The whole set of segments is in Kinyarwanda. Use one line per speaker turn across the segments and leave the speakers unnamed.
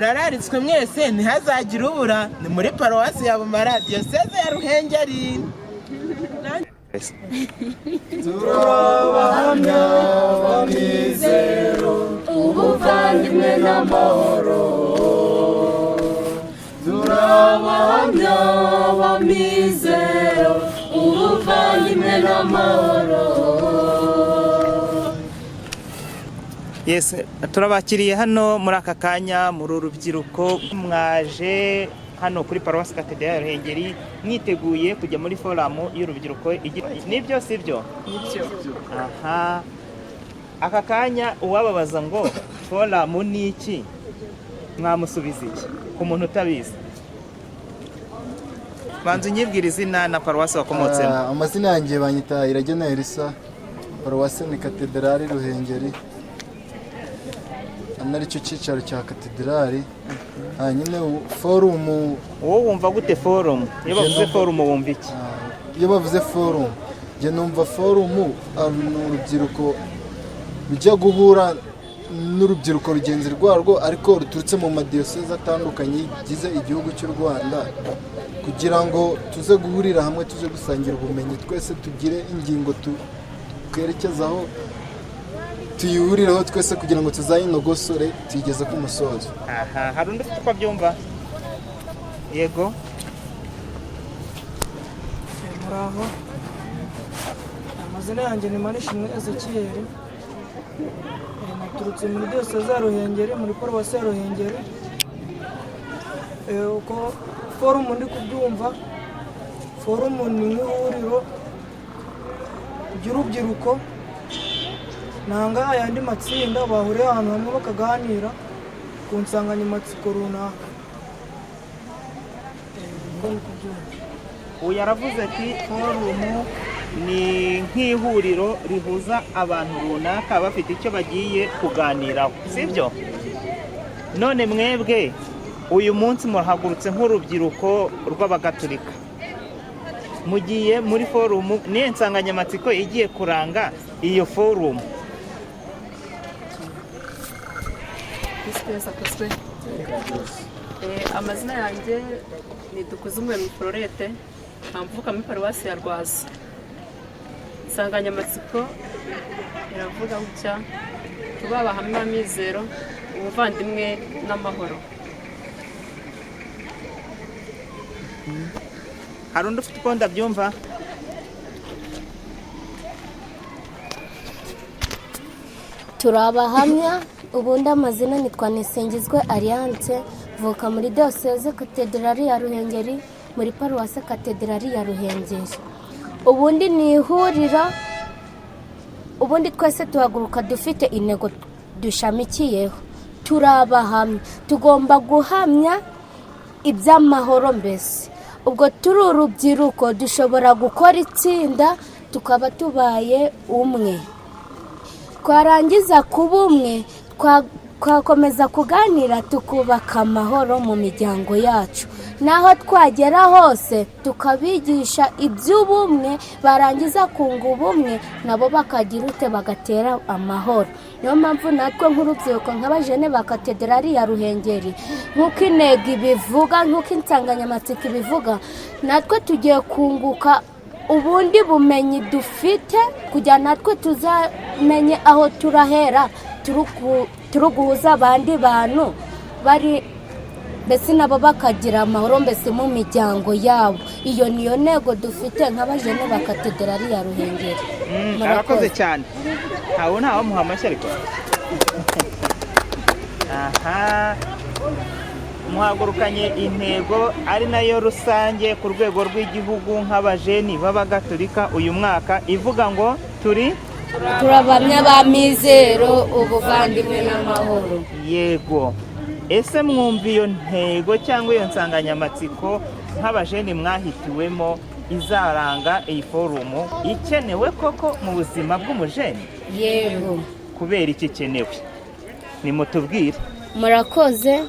murararitswe mwese ntihazagire ubura. Ni muri paruwasi ya Bumara, diyoseze ya Ruhengeri.
Turabahamya b'amizero, ubuvandimwe n'amahoro. Turabahamya b'amizero, ubuvandimwe n'amahoro.
Yes, turabakiriye hano muri aka kanya muri urubyiruko mwaje hano kuri Paruwasi Katedrali ya Ruhengeri mwiteguye kujya muri foramu y'urubyiruko. Nibyo sibyo?
Nibyo.
Aha. Aka kanya uwababaza ngo foramu ni iki? Mwamusubiza iki ku muntu utabizi? Banzu nyibwira izina na paruwasi wakomotsemo.
Amazina yanjye banyita Iragena Elisa, Paruwasi ni Katedrali Ruhengeri. Anari cyo cyicaro cya katedrali. Nyine forum.
Wowe wumva gute forum? Iyo bavuze forum wumva iki?
Iyo bavuze forum, je numva forum urubyiruko bijya guhura n'urubyiruko rugenzi rwarwo ariko ruturutse mu madiyoseze atandukanye gize igihugu cy'u Rwanda, kugira ngo tuze guhurira hamwe, tuze gusangira ubumenyi, twese tugire ingingo twerekezaho, tuyihurireho twese kugira ngo tuzayinogosore tuyigeze ku musozo.
Aha, hari undi ufite uko abyumva? Yego.
Muraho. Amazina yanjye ni Manishimwe Ezekiel. Naturutse muri diyoseze ya Ruhengeri, muri paruwasi ya Ruhengeri. Uko forum ndi kubyumva, forum ni nk'ihuriro ry'urubyiruko nanga ayandi matsinda bahuriye ahantu hamwe bakaganira ku nsanganyamatsiko runaka.
Uyu yaravuze ati forum ni nk'ihuriro rihuza abantu runaka bafite icyo bagiye kuganiraho, sibyo? None mwebwe uyu munsi murahagurutse nk'urubyiruko rw'abagatolika, mugiye muri forum, ni insanganyamatsiko igiye kuranga iyo forum.
Amazina yanjye ni Dukuzumuremyi Florette, mvuka muri paruwasi ya Rwaza. Insanganyamatsiko iravuga gutya: tubabahamya b'amizero, ubuvandimwe n'amahoro.
Hari undi ufite uko ndabyumva?
Turabahamya, ubundi amazina nitwa Nisingizwe Alliance, vuka muri diyoseze Katedrali ya Ruhengeri, muri paruwasi Katedrali ya Ruhengeri. Ubundi ni ihurira, ubundi twese tuhaguruka dufite intego dushamikiyeho. Turabahamya, tugomba guhamya iby'amahoro mbese. Ubwo turi urubyiruko dushobora gukora itsinda tukaba tubaye umwe. Twarangiza kuba umwe, twakomeza kuganira tukubaka amahoro mu miryango yacu. Naho twagera hose tukabigisha iby'ubumwe, barangiza kunga ubumwe nabo bakagira ute bagatera amahoro. Niyo mpamvu natwe nk'urubyiruko nk'abajene ba Katedrali ya Ruhengeri, nk'uko intego ibivuga, nk'uko insanganyamatsiko ibivuga, natwe tugiye kunguka ubundi bumenyi dufite kugira natwe tuzamenye aho turahera, turi guhuza abandi bantu bari mbese nabo bakagira amahoro mbese mu miryango yabo. Iyo niyo ntego dufite nk'abajene ba Katedrali ya Ruhengeri.
Murakoze cyane. Ntawe muha amashyi ariko. Aha. Muhagurukanye intego ari nayo rusange ku rwego rw'igihugu nk'abajeni b'abagatolika uyu mwaka ivuga ngo
turabamya b'amizero, ubuvandimwe n'amahoro.
Yego. Ese mwumva iyo ntego cyangwa iyo nsanganyamatsiko nk'abajeni mwahitiwemo izaranga iyi forumu ikenewe koko mu buzima bw'umujeni?
Yego.
Kubera iki ikenewe? Nimutubwire.
Murakoze.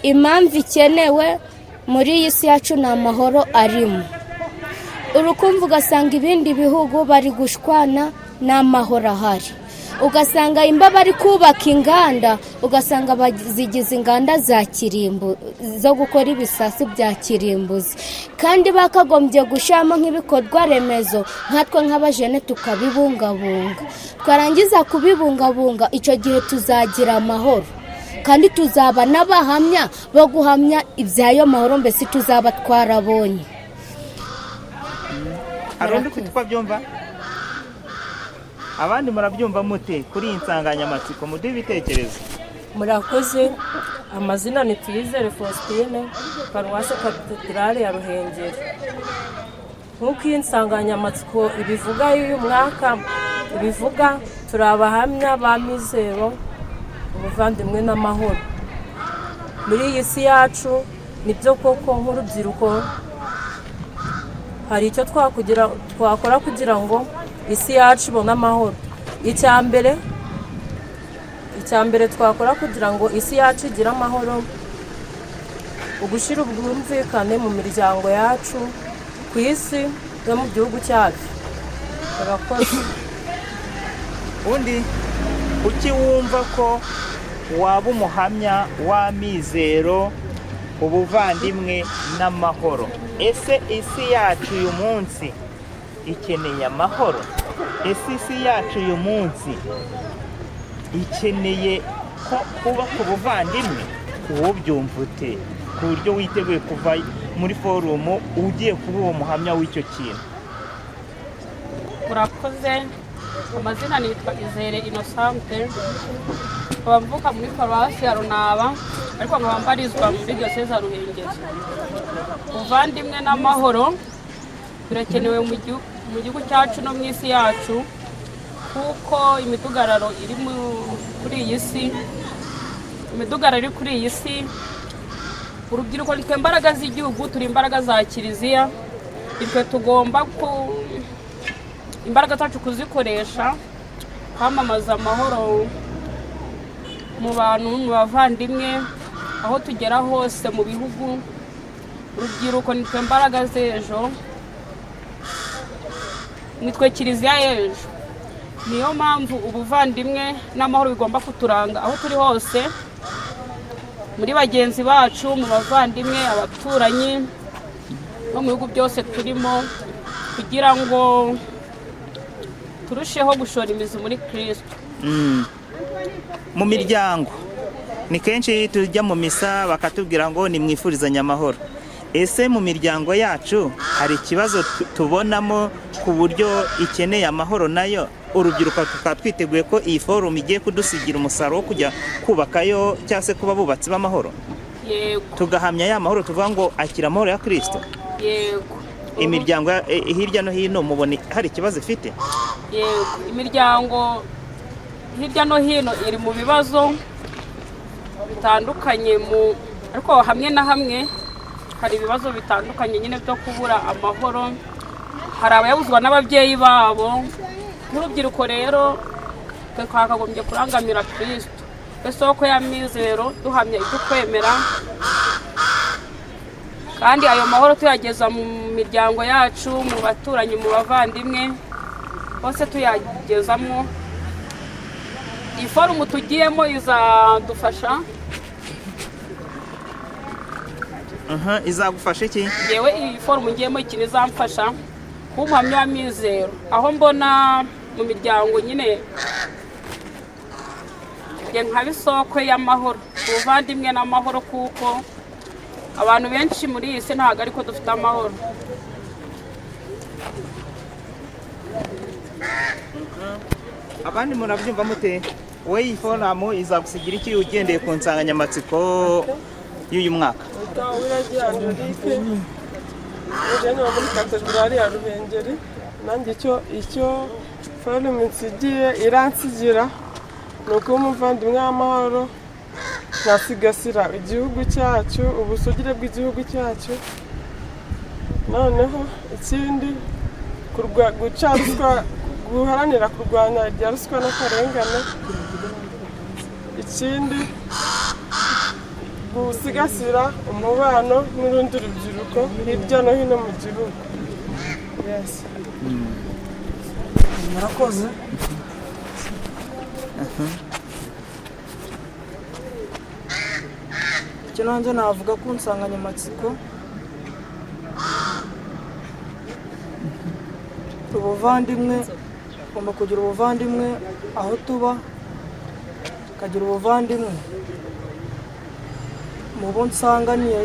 Impamvu ikenewe muri iyi si yacu ni amahoro arimo. Urukumva ugasanga ibindi bihugu bari gushwana n'amahoro ahari. ugasanga imba bari kubaka inganda, ugasanga bazigize inganda za kirimbu zo gukora ibisasu bya kirimbuzi, kandi bakagombye gushyiramo nk'ibikorwa remezo nkatwe nk'abajene tukabibungabunga. Twarangiza kubibungabunga, icyo gihe tuzagira amahoro kandi tuzaba n'abahamya bo guhamya iby'ayo mahoro, mbese tuzaba twarabonye.
hari undi twabyumva, abandi murabyumva mute kuri iyi nsanganyamatsiko? muduhe ibitekerezo.
Murakoze. Amazina ni Tuyizere Faustine, Paruwasi Katedrale ya Ruhengeri. Nk'uko iyi nsanganyamatsiko ibivuga y'uyu mwaka ibivuga, turi abahamya ba mizero, ubuvandimwe n'amahoro. Muri iyi si yacu nibyo koko nk'urubyiruko hari icyo twakora kugira ngo isi yacu ibone amahoro. Icya mbere twakora kugira ngo isi yacu igire amahoro, ugushyira ubwumvikane mu miryango yacu, ku isi no mu gihugu cyacu. Murakoze.
Undi kuki wumva ko waba umuhamya w'amizero, ubuvandimwe n'amahoro? Ese isi yacu uyu munsi ikeneye amahoro? Ese isi yacu uyu munsi ikeneye ko kubaka ubuvandimwe? Uwo byumva ute ku buryo witeguye kuva muri forumu ugiye kuba uwo muhamya w'icyo kintu?
Murakoze. Amazina nitwa Izere Innocente, nkaba mvuka muri Paruwasi ya Runaba, ariko nkaba mbarizwa muri Diyoseze ya Ruhengeri. Ubuvandimwe n'amahoro birakenewe mu gihugu cyacu no mu isi yacu, kuko imidugararo iri kuri iyi si, urubyiruko nitwe imbaraga z'igihugu, turi imbaraga za kiliziya, nitwe tugomba imbaraga zacu kuzikoresha kwamamaza amahoro mu bantu, mu bavandimwe, aho tugera hose mu bihugu. Urubyiruko nitwe imbaraga z'ejo, nitwe kiliziya y'ejo. Niyo mpamvu ubuvandimwe n'amahoro bigomba kuturanga aho turi hose, muri bagenzi bacu, mu bavandimwe, abaturanyi no mu bihugu byose turimo, kugira ngo turusheho gushora imizi muri Kristo.
Mu miryango ni kenshi tujya mu misa bakatubwira ngo nimwifurizanye amahoro. Ese mu miryango yacu hari ikibazo tubonamo ku buryo ikeneye amahoro nayo? Urubyiruko tukaba twiteguye ko iyi forumu igiye kudusigira umusaruro wo kujya kubakayo cyangwa se kuba bubatsi b'amahoro?
Yego.
Tugahamya ya mahoro, tuvuga ngo akira amahoro ya Kristo.
Yego.
Imiryango hirya no hino mubona hari ikibazo ifite?
Yego. Imiryango hirya no hino iri mu bibazo bitandukanye, ariko hamwe na hamwe hari ibibazo bitandukanye nyine byo kubura amahoro. Hari abayabuzwa n'ababyeyi babo. Nk'urubyiruko rero twakagombye kurangamira Kristo, isoko ya mizero, duhamya ibyo kwemera, kandi ayo mahoro tuyageza mu miryango yacu, mu baturanyi, mu bavandimwe bose tuyagezamo. Iyi forumu tugiyemo izadufasha.
Izagufasha iki?
Yewe iyi forumu ngiyemo ikintu izamfasha kuba umuhamya wa mizero, aho mbona mu miryango nyine nkaba isoko y'amahoro, ubuvandimwe n'amahoro, kuko abantu benshi muri iyi si ntabwo ariko dufite amahoro.
Abandi murabyumva mute? Wowe iyi forumu izagusigira iki ugendeye ku nsanganyamatsiko y'uyu mwaka?
muri Katedrale ya Ruhengeri, nanjye icyo forumu insigiye iransigira ni ukuba umuvandimwe w'amahoro, nkasigasira igihugu cyacu, ubusugire bw'igihugu cyacu. Noneho ikindi guca ruswa, guharanira kurwanya irya ruswa n'akarengane. Ikindi gusigasira umubano n'urundi rubyiruko hirya no hino mu gihugu.
Murakoze. icyo nanjye navuga ku nsanganyamatsiko ubuvandimwe, ugomba kugira ubuvandimwe aho tuba, ukagira ubuvandimwe mu bo nsanganiye.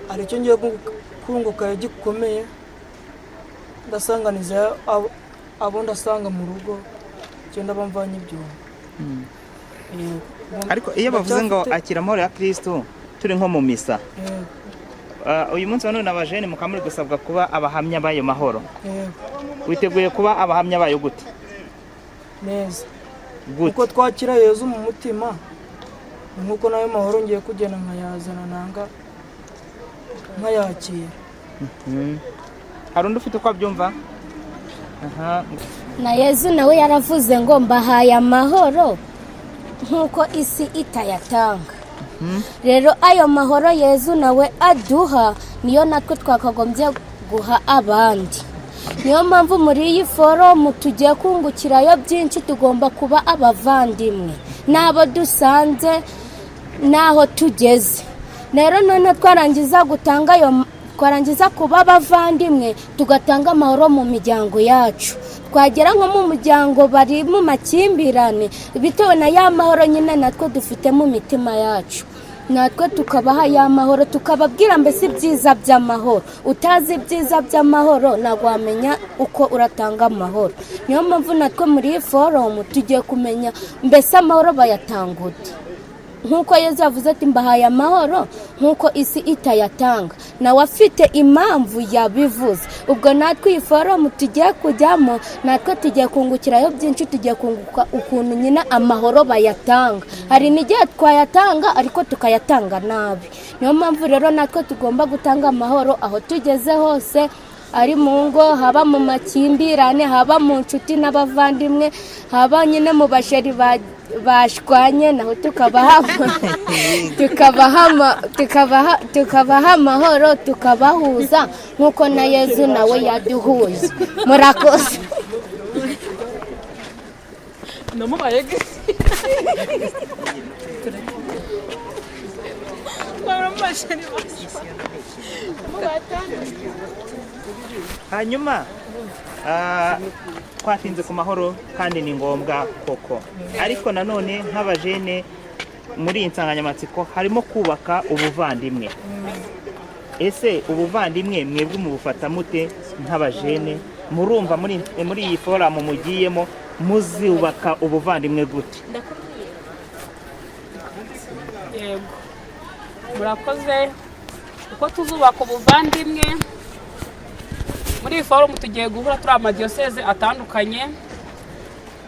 Hari icyo ngiye kunguka gikomeye, ndasanganiza abo ndasanga mu rugo, icyo ndabamvanye ibyuma.
Ariko iyo bavuze ngo akira amahoro ya Kristo turi nko mu misa, uyu munsi wa none abajene mukaba muri gusabwa kuba abahamya b'ayo mahoro. Witeguye kuba abahamya bayo gute?
Neza. Kuko twakira Yezu mu mutima, nkuko nayo mahoro ngiye kugenda nkayazana nanga nkayakira.
Hari undi ufite uko abyumva?
Na Yezu nawe yaravuze ngo mbahaye amahoro nkuko isi itayatanga. Rero ayo mahoro Yezu nawe aduha niyo natwe twakagombye guha abandi. Niyo mpamvu muri iyi forumu tugiye kungukirayo byinshi, tugomba kuba abavandimwe n'abo dusanze n'aho tugeze. Rero none twarangiza kuba abavandimwe, tugatanga amahoro mu miryango yacu. Twagera nko mu muryango bari mu makimbirane, bitewe na ya mahoro nyine natwe dufite mu mitima yacu, natwe tukabaha ya mahoro, tukababwira mbese ibyiza by'amahoro. Utazi ibyiza by'amahoro ntabwo wamenya uko uratanga amahoro. Niyo mpamvu natwe muri iyi forumu tugiye kumenya mbese amahoro bayatanga ute. Nkuko Yezu yavuze ati mbahaye amahoro nkuko isi itayatanga, nawe afite impamvu yabivuze. Ubwo natwe iyi forumu tugiye kujyamo, natwe tugiye kungukirayo byinshi, tugiye kunguka ukuntu nyine amahoro bayatanga. Hari n'igihe twayatanga ariko tukayatanga nabi. Niyo mpamvu rero natwe tugomba gutanga amahoro aho tugeze hose, ari mu ngo, haba mu makimbirane, haba mu nshuti n'abavandimwe, haba nyine mu basheri bashwanye, naho tukabaha amahoro, tukabahuza nkuko na Yezu nawe yaduhuza. Murakoze.
Hanyuma twatinze ku mahoro kandi ni ngombwa koko, ariko nanone nk'abajene muri iyi nsanganyamatsiko harimo kubaka ubuvandimwe. Ese ubuvandimwe mwebwe mubufata mute nk'abajene? Murumva muri iyi forumu mugiyemo muzubaka ubuvandimwe gute?
Yego, murakoze. Uko tuzubaka ubuvandimwe, muri iyi forumu tugiye guhura turi amadiyoseze atandukanye,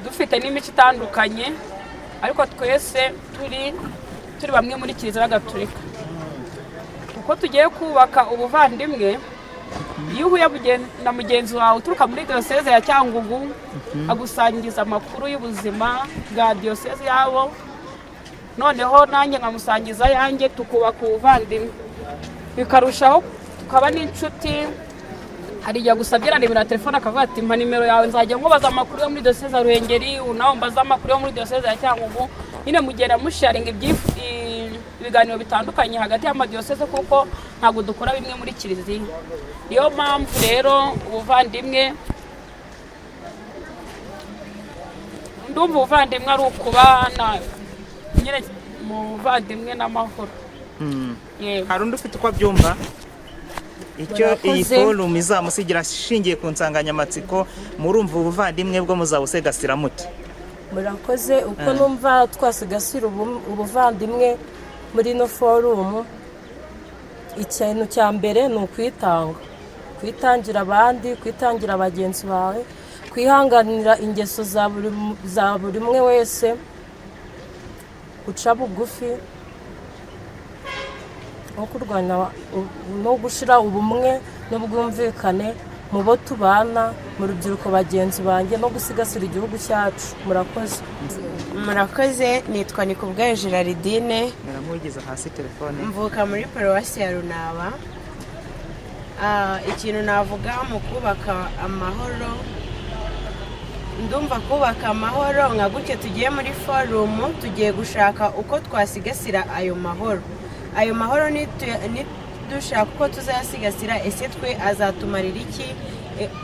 dufite n'imico itandukanye, ariko twese turi bamwe muri Kiliziya Gatolika. Uko tugiye kubaka ubuvandimwe, iyo uhuye na mugenzi wawe uturuka muri diyoseze ya Cyangugu, agusangiriza amakuru y'ubuzima bwa diyoseze yabo, noneho nanjye nkamusangiza yanjye, tukubaka ubuvandimwe bikarushaho, tukaba n'inshuti. Hari igihe gusabye nimero ya telefone akavuga ati mpa nimero yawe, nzajya nkubaza amakuru yo muri diyoseze ya Ruhengeri, nawe mbaza amakuru yo muri diyoseze ya Cyangugu. Nyine mugenda musharinga ibiganiro bitandukanye hagati y'amadiyoseze, kuko ntabwo dukora bimwe muri Kiliziya. Niyo mpamvu rero ubuvandimwe, ndumva ubuvandimwe ari ukubana nyine mu buvandimwe n'amahoro.
Hari undi ufite uko abyumva? Icyo iyi forumu izamusigira ashingiye ku nsanganyamatsiko, murumva ubuvandimwe bwo muzawusegasira mute?
Murakoze. Uko numva twasigasira ubuvandimwe muri ino forumu, ikintu cya mbere ni ukwitanga, kwitangira abandi, kwitangira bagenzi bawe, kwihanganira ingeso za buri umwe wese, guca bugufi, no kurwanya no gushyira ubumwe n'ubwumvikane mu bo tubana, mu rubyiruko bagenzi banjye, no gusigasira igihugu cyacu. Murakoze.
Murakoze. Nitwa Nikubwayo Gerardine,
Naramugeza hasi telefone.
mvuka muri paruwasi ya Runaba. ikintu navuga mu kubaka amahoro, ndumva kubaka amahoro nka gutya tugiye muri forumu tugiye gushaka uko twasigasira ayo mahoro dushaka uko tuzayasigasira, ese twe azatumarira iki?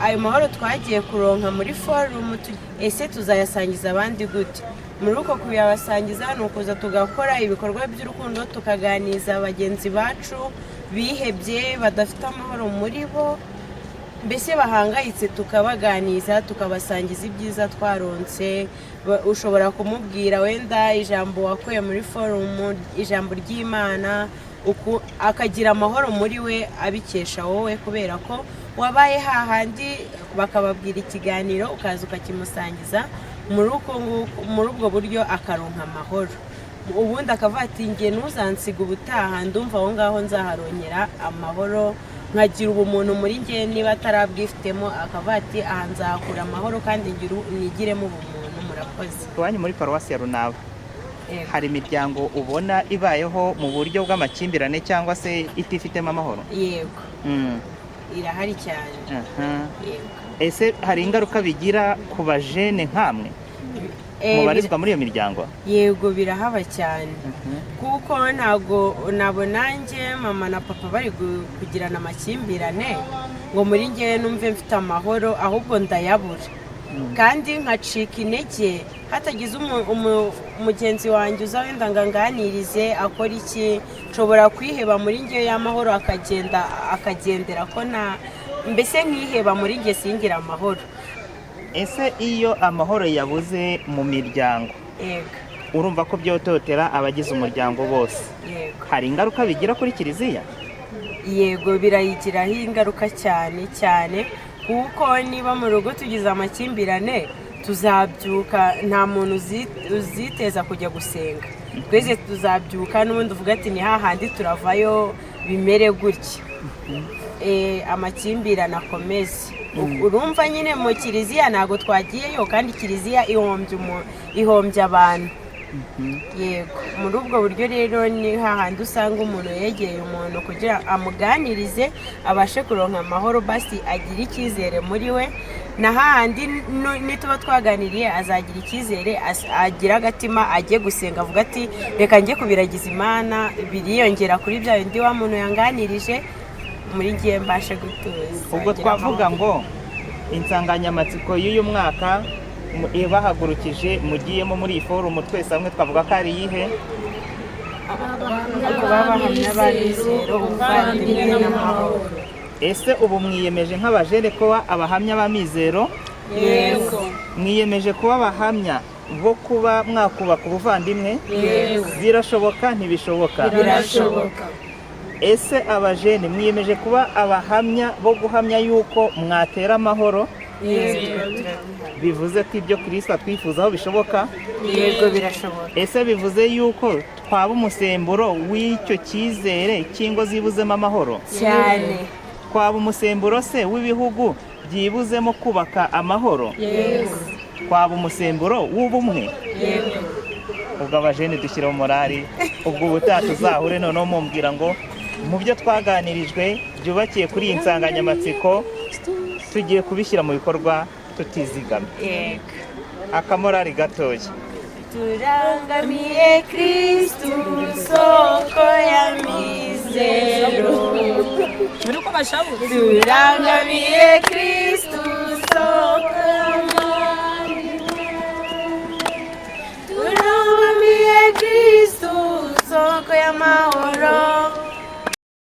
Ayo mahoro twagiye kuronka muri forumu ese tuzayasangiza abandi gute? Muri uko kuyabasangiza ni ukuza tugakora ibikorwa by'urukundo, tukaganiza bagenzi bacu bihebye badafite amahoro muri bo, mbese bahangayitse, tukabaganiza tukabasangiza ibyiza twaronse. Ushobora kumubwira wenda ijambo wakuye muri forumu, ijambo ry'Imana, akagira amahoro muri we abikesha wowe, kubera ko wabaye hahandi bakababwira ikiganiro ukaza ukakimusangiza, muri ubwo buryo akaronka amahoro. Ubundi akavuga ati nge ntuzansiga ubutaha, ndumva aho ngaho nzaharongera amahoro, nkagira ubumuntu muri nge niba atarabwifitemo, akavuga ati aha nzahakura amahoro kandi nigiremo ubumuntu. Murakoze.
Iwanyu muri paruwasi ya Runaba hari imiryango ubona ibayeho mu buryo bw'amakimbirane cyangwa se itifitemo amahoro?
Yego, irahari cyane. Yego.
Ese hari ingaruka bigira ku bajene nkamwe mubarizwa muri iyo miryango?
Yego, birahaba cyane, kuko ntabwo nanjye mama na papa bari kugirana amakimbirane ngo muri ngewe numve mfite amahoro, ahubwo ndayabura kandi nkacika intege. Hatagize umugenzi wanjye uza wenda ngo anganirize akora iki, nshobora kwiheba muri ngewe y'amahoro, akagendera ko mbese nkiheba muri nge singira amahoro.
Ese iyo amahoro yabuze mu miryango, urumva ko byototera abagize umuryango bose? Hari ingaruka bigira kuri kiliziya?
Yego, birayigiraho ingaruka cyane cyane, kuko niba mu rugo tugize amakimbirane tuzabyuka, nta muntu uziteza kujya gusenga, twese tuzabyuka n'ubundi uvuga ati ni hahandi turavayo bimere gutya, amakimbirane akomeze. Urumva nyine mu kiliziya ntabwo twagiyeyo, kandi kiliziya ihombya abantu. Yego, muri ubwo buryo rero ni hahandi usanga umuntu yegeye umuntu kugira amuganirize, abashe kuronka amahoro, basi agira icyizere muri we, na hahandi nituba twaganiriye azagira icyizere, agira agatima, ajye gusenga, avuga ati reka njye kubiragiza Imana, biriyongera kuri bya bindi wa muntu yanganirije, muri ngiye mbashe gutuza.
Ubwo twavuga ngo insanganyamatsiko y'uyu mwaka bahagurukije mugiyemo muri iyi forumu twese hamwe twavuga ko ari iyihe?
Abahamya b'amizero, ubuvandimwe n'amahoro.
Ese ubu mwiyemeje nk'abajene kuba abahamya b'amizero?
Yego.
Mwiyemeje kuba abahamya bo kuba mwakubaka ubuvandimwe?
Yego.
Birashoboka ntibishoboka?
Birashoboka.
Ese abajene mwiyemeje kuba abahamya bo guhamya yuko mwatera amahoro? Bivuze ko ibyo Kristo atwifuzaho bishoboka?
Yego, birashoboka.
Ese bivuze yuko twaba umusemburo w'icyo cyizere cy'ingo zibuzemo amahoro?
Cyane.
Twaba umusemburo se w'ibihugu byibuzemo kubaka amahoro?
Yego.
Twaba umusemburo w'ubumwe?
Yego.
Ubwo abajene dushyiraho morali, ubwo ubutaha tuzahure noneho mumbwira ngo mu byo twaganirijwe byubakiye kuri iyi nsanganyamatsiko tugiye kubishyira mu bikorwa tutizigama.
Yego.
Akamorali gatoya.
Turangamiye Kristu, soko ya mizero. Turangamiye Kristu.